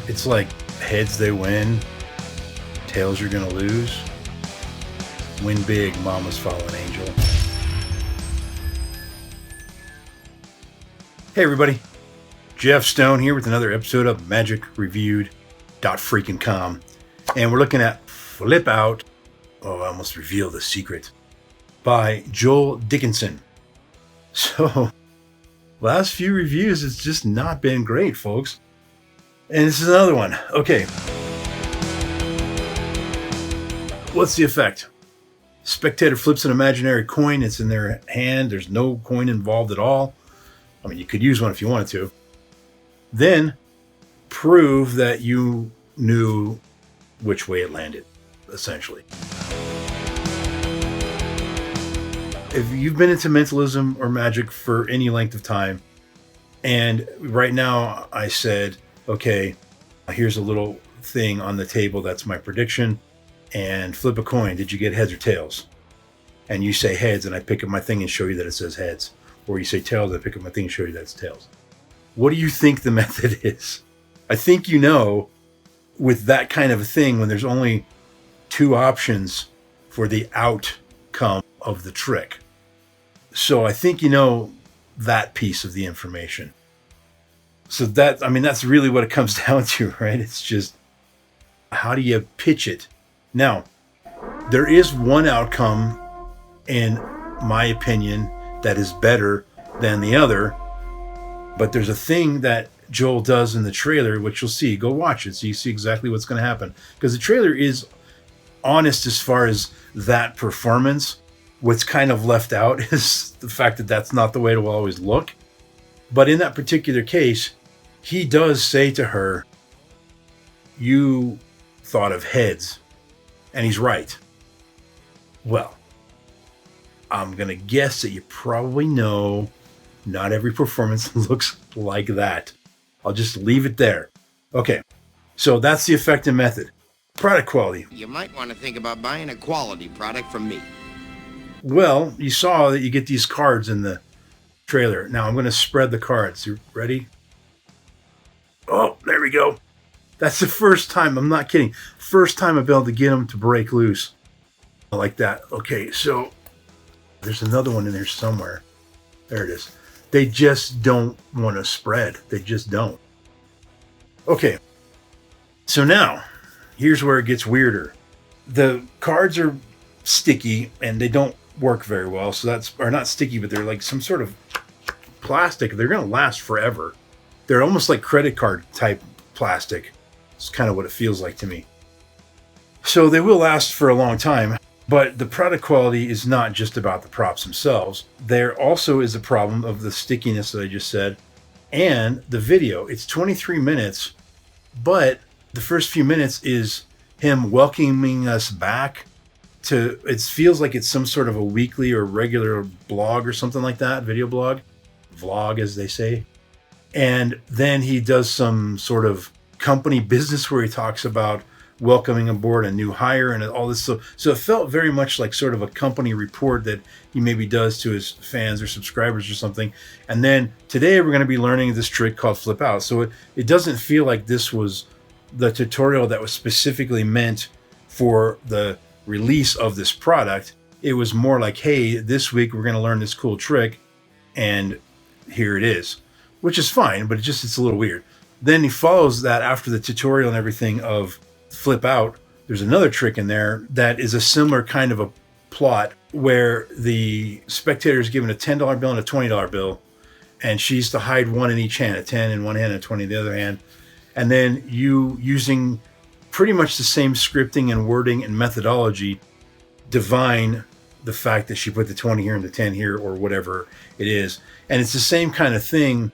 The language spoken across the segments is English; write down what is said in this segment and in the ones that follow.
It's like heads they win, tails you're gonna lose. Win big, mama's fallen angel. Hey everybody, Jeff Stone here with another episode of MagicReviewed.freaking.com. And we're looking at Flip Out, oh I almost revealed the secret, by Joel Dickinson. So, last few reviews, it's just not been great, folks. And this is another one. Okay. What's the effect? Spectator flips an imaginary coin. It's in their hand. There's no coin involved at all. I mean, you could use one if you wanted to. Then, prove that you knew which way it landed, essentially. If you've been into mentalism or magic for any length of time, and right now I said, okay, here's a little thing on the table that's my prediction, and flip a coin. Did you get heads or tails? And you say heads, and I pick up my thing and show you that it says heads. Or you say tails, I pick up my thing and show you that it's tails. What do you think the method is? I think you know, with that kind of a thing, when there's only two options for the outcome of the trick. So I think you know that piece of the information. So that's really what it comes down to, right? It's just, how do you pitch it? Now, there is one outcome, in my opinion, that is better than the other. But there's a thing that Joel does in the trailer, which you'll see. Go watch it so you see exactly what's going to happen. Because the trailer is honest as far as that performance. What's kind of left out is the fact that that's not the way it will always look. But in that particular case, he does say to her, you thought of heads. And he's right. Well, I'm going to guess that you probably know not every performance looks like that. I'll just leave it there. Okay, so that's the effect and method. Product quality. You might want to think about buying a quality product from me. Well, you saw that you get these cards in the trailer. Now I'm going to spread the cards. You ready? Oh, there we go. That's the first time, I'm not kidding, first time I've been able to get them to break loose like that. Okay, so there's another one in there somewhere. There it is. They just don't want to spread. They just don't. Okay, so now, here's where it gets weirder. The cards are sticky and they don't work very well. So or not sticky, but they're like some sort of plastic. They're going to last forever. They're almost like credit card type plastic. It's kind of what it feels like to me. So they will last for a long time, but the product quality is not just about the props themselves. There also is a problem of the stickiness that I just said, and the video. It's 23 minutes, but the first few minutes is him welcoming us back to, it feels like it's some sort of a weekly or regular blog or something like that, video blog, vlog as they say. And then he does some sort of company business where he talks about welcoming aboard a new hire and all this. So it felt very much like sort of a company report that he maybe does to his fans or subscribers or something. And then today we're going to be learning this trick called Flip Out. So it doesn't feel like this was the tutorial that was specifically meant for the release of this product. It was more like, hey, this week we're going to learn this cool trick and here it is, which is fine, but it's a little weird. Then he follows that after the tutorial and everything of Flip Out. There's another trick in there that is a similar kind of a plot where the spectator is given a $10 bill and a $20 bill, and she's to hide one in each hand, a 10 in one hand and a 20 in the other hand. And then you, using pretty much the same scripting and wording and methodology, divine the fact that she put the 20 here and the 10 here or whatever it is. And it's the same kind of thing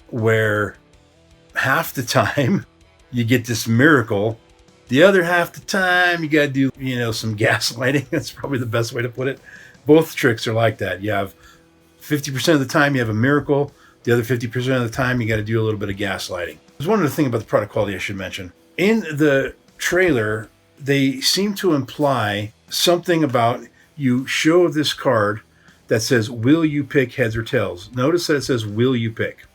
where half the time you get this miracle. The other half the time you got to do, some gaslighting. That's probably the best way to put it. Both tricks are like that. You have 50% of the time you have a miracle. The other 50% of the time you got to do a little bit of gaslighting. There's one other thing about the product quality I should mention. In the trailer, they seem to imply something about you show this card that says, will you pick heads or tails? Notice that it says, will you pick?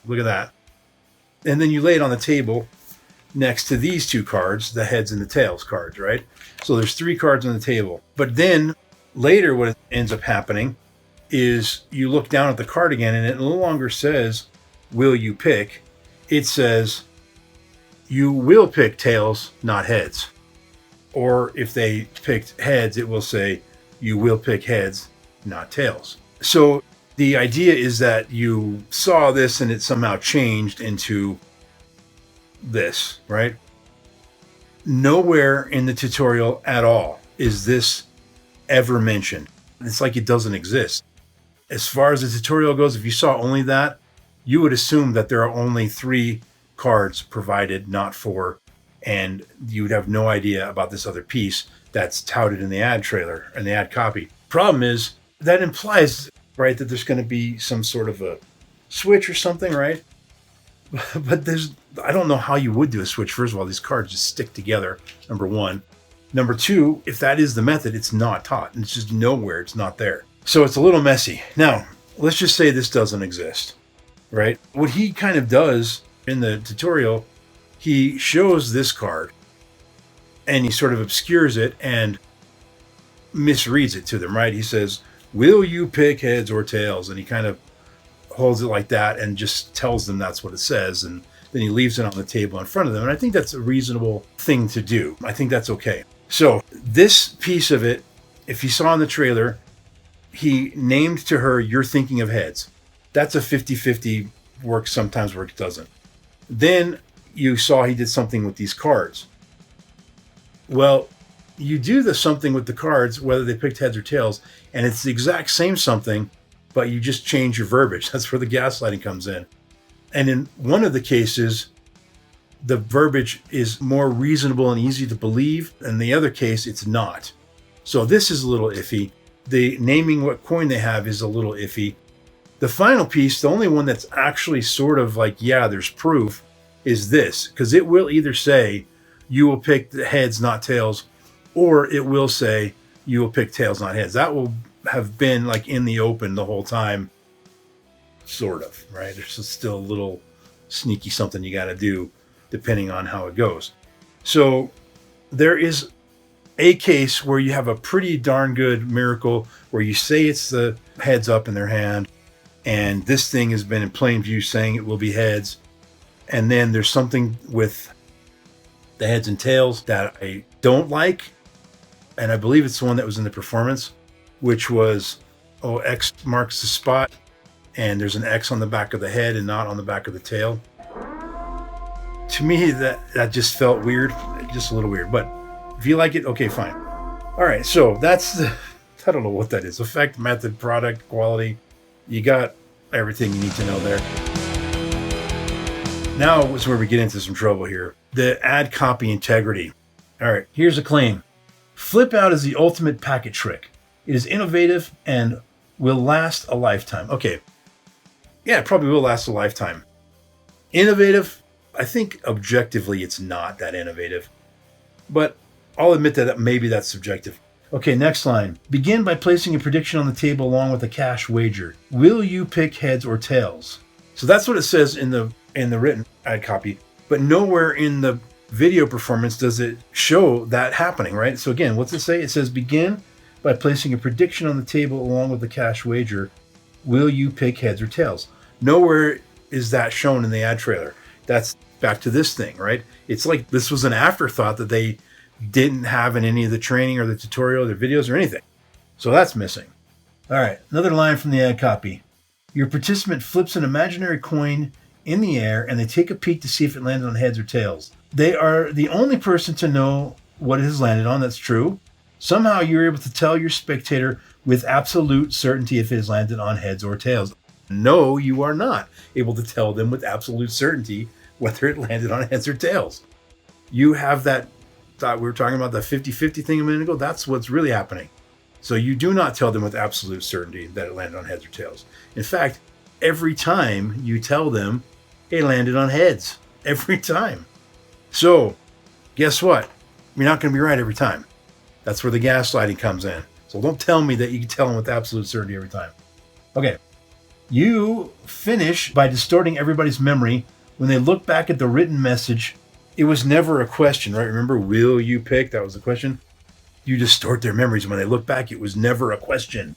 Look at that. And then you lay it on the table next to these two cards, the heads and the tails cards, right? So there's 3 cards on the table. But then later what ends up happening is you look down at the card again and it no longer says, will you pick? It says, you will pick tails, not heads. Or if they picked heads, it will say, you will pick heads, not tails. So the idea is that you saw this and it somehow changed into this, right? Nowhere in the tutorial at all is this ever mentioned. It's like it doesn't exist. As far as the tutorial goes, if you saw only that, you would assume that there are only 3 cards provided, not 4, and you would have no idea about this other piece that's touted in the ad trailer and the ad copy. Problem is, that implies, right, that there's going to be some sort of a switch or something, right? But I don't know how you would do a switch. First of all, these cards just stick together, number 1. Number 2, if that is the method, it's not taught. And it's just nowhere. It's not there. So it's a little messy. Now, let's just say this doesn't exist, right? What he kind of does in the tutorial, he shows this card and he sort of obscures it and misreads it to them, right? He says, will you pick heads or tails? And he kind of holds it like that and just tells them that's what it says. And then he leaves it on the table in front of them. And I think that's a reasonable thing to do. I think that's okay. So this piece of it, if you saw in the trailer, he named to her, you're thinking of heads. That's a 50-50, works sometimes, works doesn't. Then you saw he did something with these cards. Well, you do the something with the cards, whether they picked heads or tails, and it's the exact same something, but you just change your verbiage. That's where the gaslighting comes in. And in one of the cases, the verbiage is more reasonable and easy to believe. In the other case, it's not. So this is a little iffy. The naming what coin they have is a little iffy. The final piece, the only one that's actually sort of like, yeah, there's proof, is this. Because it will either say, you will pick the heads, not tails, or it will say, you will pick tails, not heads. That will have been like in the open the whole time, sort of, right? There's still a little sneaky something you got to do depending on how it goes. So there is a case where you have a pretty darn good miracle where you say it's the heads up in their hand, and this thing has been in plain view saying it will be heads. And then there's something with the heads and tails that I don't like. And I believe it's the one that was in the performance, which was, X marks the spot. And there's an X on the back of the head and not on the back of the tail. To me, that just felt weird, just a little weird. But if you like it, okay, fine. All right, so that's I don't know what that is. Effect, method, product, quality. You got everything you need to know there. Now is where we get into some trouble here. The ad copy integrity. All right, here's a claim. Flip out is the ultimate packet trick. It is innovative and will last a lifetime. Okay. Yeah, it probably will last a lifetime. Innovative? I think objectively it's not that innovative. But I'll admit that maybe that's subjective. Okay, next line. Begin by placing a prediction on the table along with a cash wager. Will you pick heads or tails? So that's what it says in the written ad copy. But nowhere in the video performance does it show that happening, right? So again, what's it say? It says begin by placing a prediction on the table along with the cash wager. Will you pick heads or tails? Nowhere is that shown in the ad trailer. That's back to this thing, right? It's like this was an afterthought that they didn't have in any of the training or the tutorial or the videos or anything. So that's missing. All right, another line from the ad copy. Your participant flips an imaginary coin in the air and they take a peek to see if it landed on heads or tails. They are the only person to know what it has landed on. That's true. Somehow you're able to tell your spectator with absolute certainty if it has landed on heads or tails. No, you are not able to tell them with absolute certainty whether it landed on heads or tails. You have that thought we were talking about the 50-50 thing a minute ago. That's what's really happening. So you do not tell them with absolute certainty that it landed on heads or tails. In fact, every time you tell them it landed on heads. Every time. So guess what? You're not going to be right every time. That's where the gaslighting comes in. So don't tell me that you can tell them with absolute certainty every time. Okay. You finish by distorting everybody's memory when they look back at the written message It was never a question, right? Remember, will you pick? That was the question. You distort their memories. When they look back, it was never a question.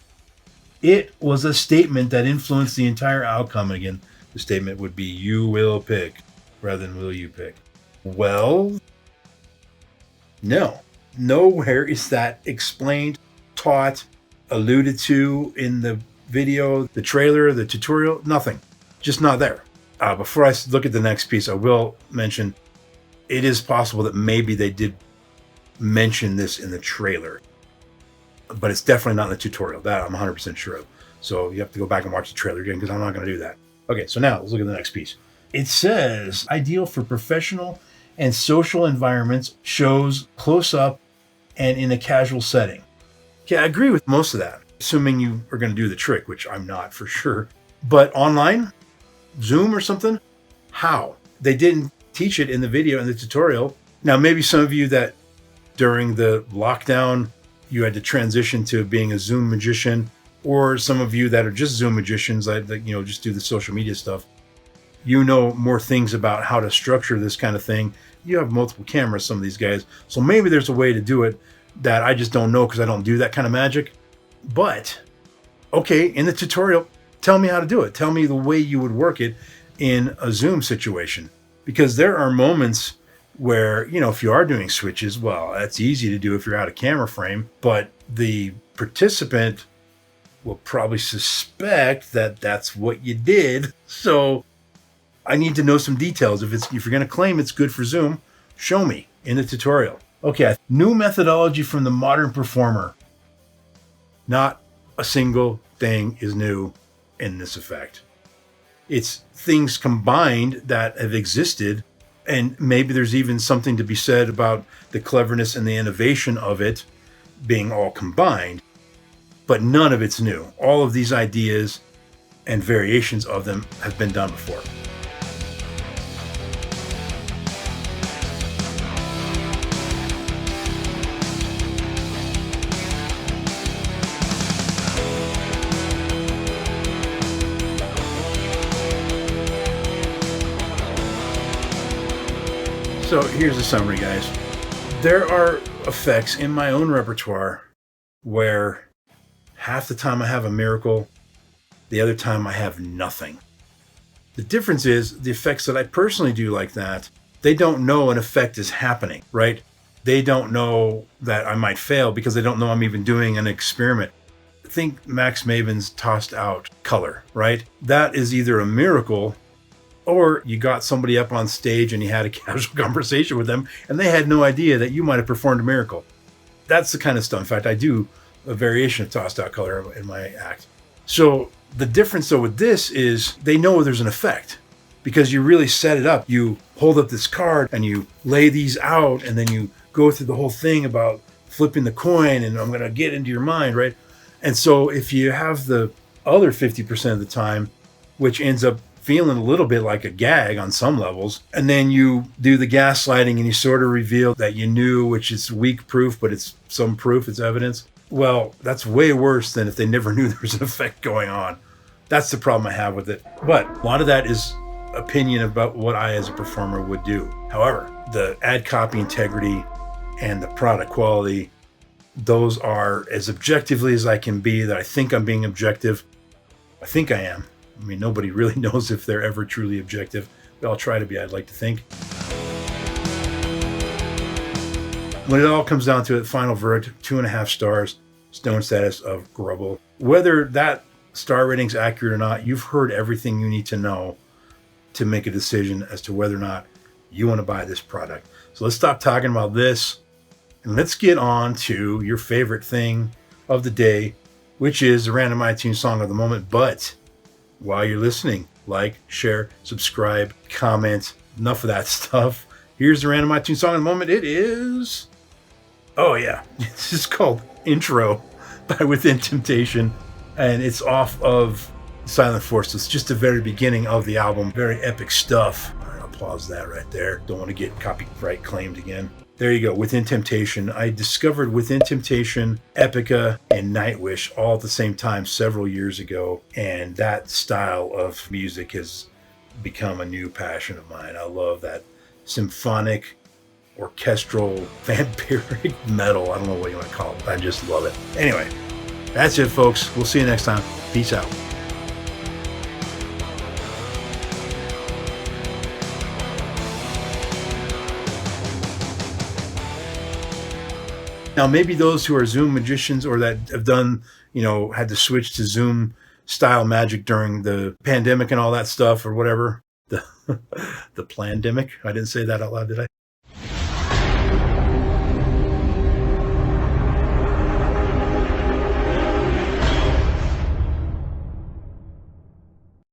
It was a statement that influenced the entire outcome. And again, the statement would be, you will pick, rather than will you pick. Well, no. Nowhere is that explained, taught, alluded to in the video, the trailer, the tutorial, nothing. Just not there. Before I look at the next piece, I will mention it is possible that maybe they did mention this in the trailer, but it's definitely not in the tutorial. That I'm 100% sure of. So you have to go back and watch the trailer again, because I'm not going to do that. Okay, so now let's look at the next piece. It says, ideal for professional and social environments, shows close up and in a casual setting. Okay, I agree with most of that, assuming you are going to do the trick, which I'm not for sure. But online, Zoom or something, how? They didn't teach it in the video, in the tutorial. Now, maybe some of you that during the lockdown, you had to transition to being a Zoom magician, or some of you that are just Zoom magicians that just do the social media stuff. You know more things about how to structure this kind of thing. You have multiple cameras, some of these guys. So maybe there's a way to do it that I just don't know, because I don't do that kind of magic. But, okay, in the tutorial, tell me how to do it. Tell me the way you would work it in a Zoom situation. Because there are moments where, if you are doing switches, well, that's easy to do if you're out of camera frame, but the participant will probably suspect that that's what you did. So I need to know some details. If you're going to claim it's good for Zoom, show me in the tutorial. Okay, new methodology from the modern performer. Not a single thing is new in this effect. It's things combined that have existed, and maybe there's even something to be said about the cleverness and the innovation of it being all combined, but none of it's new. All of these ideas and variations of them have been done before. So here's the summary, guys. There are effects in my own repertoire where half the time I have a miracle, the other time I have nothing. The difference is the effects that I personally do like that, they don't know an effect is happening, right? They don't know that I might fail because they don't know I'm even doing an experiment. Think Max Maven's tossed out color, right? That is either a miracle, or you got somebody up on stage and you had a casual conversation with them and they had no idea that you might have performed a miracle. That's the kind of stuff. In fact, I do a variation of tossed out color in my act. So the difference though with this is they know there's an effect because you really set it up. You hold up this card and you lay these out, and then you go through the whole thing about flipping the coin and I'm going to get into your mind, right? And so if you have the other 50% of the time, which ends up feeling a little bit like a gag on some levels, and then you do the gaslighting and you sort of reveal that you knew, which is weak proof, but it's some proof, it's evidence. Well, that's way worse than if they never knew there was an effect going on. That's the problem I have with it. But a lot of that is opinion about what I as a performer would do. However, the ad copy integrity and the product quality, those are as objectively as I can be, that I think I'm being objective. I think I am. I mean, nobody really knows if they're ever truly objective. But I'll try to be, I'd like to think. When it all comes down to it, final verdict, 2.5 stars, stone status of rubble. Whether that star rating's accurate or not, you've heard everything you need to know to make a decision as to whether or not you want to buy this product. So let's stop talking about this and let's get on to your favorite thing of the day, which is the random iTunes song of the moment. But while you're listening, like, share, subscribe, comment, enough of that stuff. Here's the random iTunes song of the moment. It is, this is called Intro by Within Temptation, and it's off of Silent Force. It's just the very beginning of the album. Very epic stuff. I'll pause that right there. Don't want to get copyright claimed again. There you go, Within Temptation. I discovered Within Temptation, Epica, and Nightwish all at the same time several years ago, and that style of music has become a new passion of mine. I love that symphonic, orchestral, vampiric metal. I don't know what you want to call it. I just love it. Anyway, that's it, folks. We'll see you next time. Peace out. Now, maybe those who are Zoom magicians or that have done, had to switch to Zoom style magic during the pandemic and all that stuff or whatever, the pandemic. I didn't say that out loud, did I?